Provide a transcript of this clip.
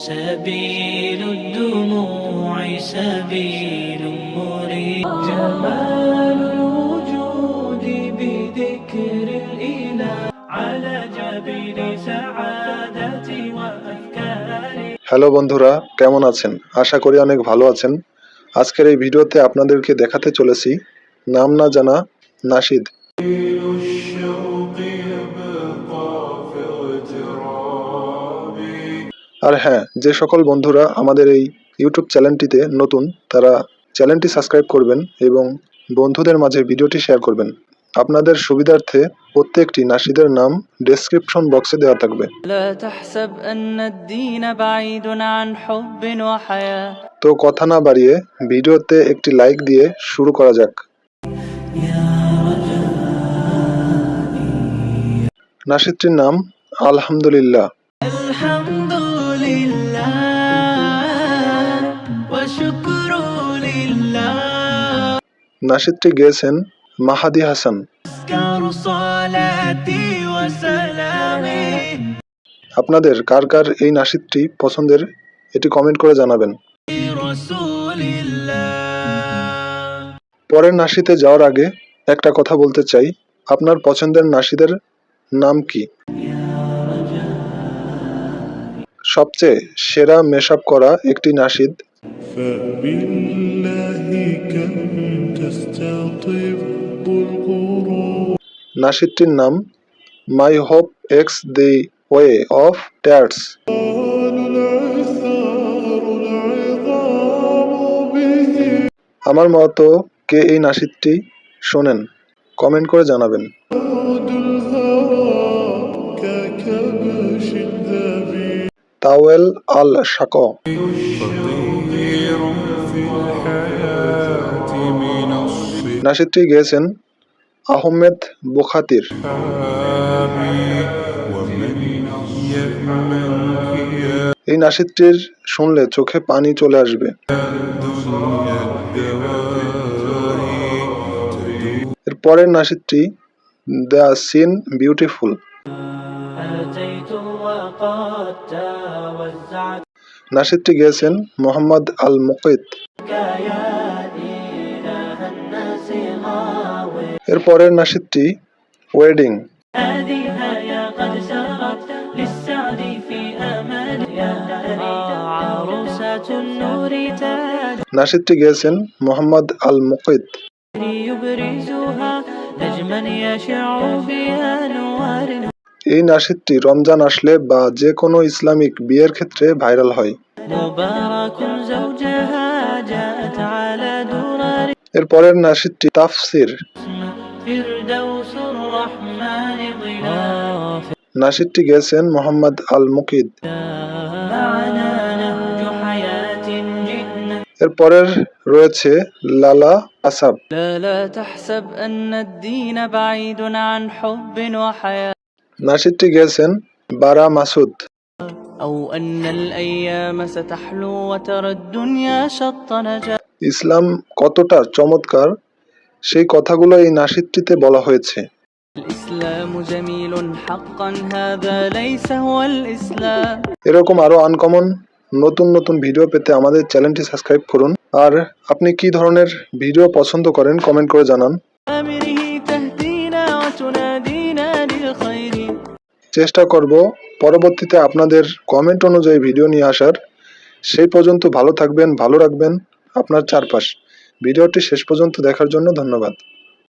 سبيل الدموع سبيل مريد جمال الوجود بذكر الإله على جبين سعادتي وأفكاري। Hello বন্ধুরা, কেমন আছেন? আশা করি অনেক ভালো আছেন। আজকের এই ভিডিওতে আপনাদেরকে দেখাতে চলেছি নাম না জানা নাশিদ। আর হ্যাঁ, যে সকল বন্ধুরা আমাদের এই ইউটিউব চ্যানেলটিতে নতুন, তারা চ্যানেলটি সাবস্ক্রাইব করবেন এবং বন্ধুদের মাঝে ভিডিওটি শেয়ার করবেন। আপনাদের সুবিধার্থে প্রত্যেকটি নাশিদের নাম ডেসক্রিপশন বক্সে দেওয়া থাকবে। তো কথা না বাড়িয়ে ভিডিওতে একটি লাইক দিয়ে শুরু করা যাক। নাশিদটির নাম আলহামদুলিল্লাহ। নাশিদটি গেয়েছেন মাহাদি হাসান। আপনাদের কার কার এই নাশিদটি পছন্দের এটি কমেন্ট করে জানাবেন। পরের নাশিদে যাওয়ার আগে একটা কথা বলতে চাই, আপনার পছন্দের নাশিদের নাম কি? সবচেয়ে সেরা মেশআপ করা একটি নাশিদ। নাশিদটির নাম মাই হোপ এক্স দি ওয়ে অফ ট্যাটস। আমার মতো কে এই নাশিদটি শোনেন? কমেন্ট করে জানাবেন। তাওয়েল আল শাক। নাশিদটি গেয়েছেন আহমেদ বুখাতির। এই নাশিদটির শুনলে চোখে পানি চলে আসবে। এর পরের নাশিদটি দ্য সিন বিউটিফুল। নাশিদটি গেয়েছেন মোহাম্মদ আল মুকিত। এর পরের নাশিদটি ওয়েডিং। নাশিদটি গেয়েছেন মোহাম্মদ আল মুকিত। এই নাশিদটি রমজান আসলে বা যে কোনো ইসলামিক বিয়ের ক্ষেত্রে ভাইরাল হয়। এর পরের নাশিদটি তাফসির। নাশিদটি গেয়েছেন মোহাম্মদ আল মুকিদ। এর পরের রয়েছে লালা আসাব। নাশিদটি গেয়েছেন বারা মাসুদ। ইসলাম কতটা চমৎকার সেই কথাগুলো এই নাশিদটিতে বলা হয়েছে। এরকম আরো আনকমন নতুন নতুন ভিডিও পেতে আমাদের চ্যানেলটি সাবস্ক্রাইব করুন। আর আপনি কি ধরনের ভিডিও পছন্দ করেন কমেন্ট করে জানান। চেষ্টা করব পরবর্তীতে আপনাদের কমেন্ট অনুযায়ী ভিডিও নিয়ে আসার। সেই পর্যন্ত ভালো থাকবেন, ভালো রাখবেন আপনার চারপাশ। ভিডিওটি শেষ পর্যন্ত দেখার জন্য ধন্যবাদ।